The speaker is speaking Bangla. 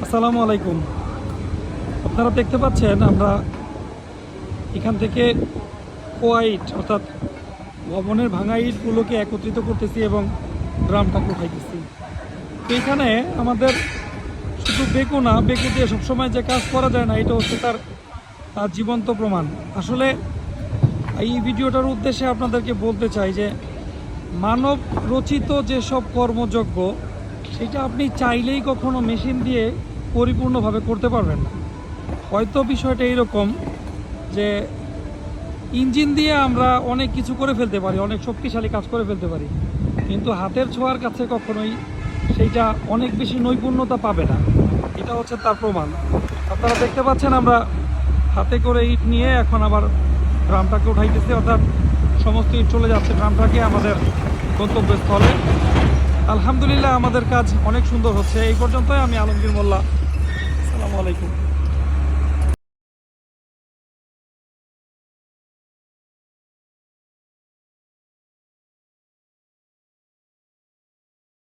আসসালামু আলাইকুম। আপনারা দেখতে পাচ্ছেন আমরা এখান থেকে কোয়াইট অর্থাৎ ভবনের ভাঙা ইটগুলোকে একত্রিত করতেছি এবং ড্রামটাকে উঠাইতেছি। তো এখানে আমাদের শুধু বেকু দিয়ে সবসময় যে কাজ করা যায় না, এটা হচ্ছে তার জীবন্ত প্রমাণ। আসলে এই ভিডিওটার উদ্দেশ্যে আপনাদেরকে বলতে চাই যে মানব রচিত যেসব কর্মযজ্ঞ, সেটা আপনি চাইলেই কখনো মেশিন দিয়ে পরিপূর্ণভাবে করতে পারবেন না। হয়তো বিষয়টা এইরকম যে ইঞ্জিন দিয়ে আমরা অনেক কিছু করে ফেলতে পারি, অনেক শক্তিশালী কাজ করে ফেলতে পারি, কিন্তু হাতের ছোঁয়ার কাছে কখনোই সেইটা অনেক বেশি নৈপুণ্যতা পাবে না। এটা হচ্ছে তার প্রমাণ। আপনারা দেখতে পাচ্ছেন আমরা হাতে করে ইট নিয়ে এখন আবার ড্রামটাকে উঠাইতেছি, অর্থাৎ সমস্ত ইট চলে যাচ্ছে ড্রামটাকে আমাদের গন্তব্যস্থলে। আলহামদুলিল্লাহ আমাদের কাজ অনেক সুন্দর হচ্ছে। এই পর্যন্তই। আমি আলমগীর মোল্লা। আসসালামু আলাইকুম।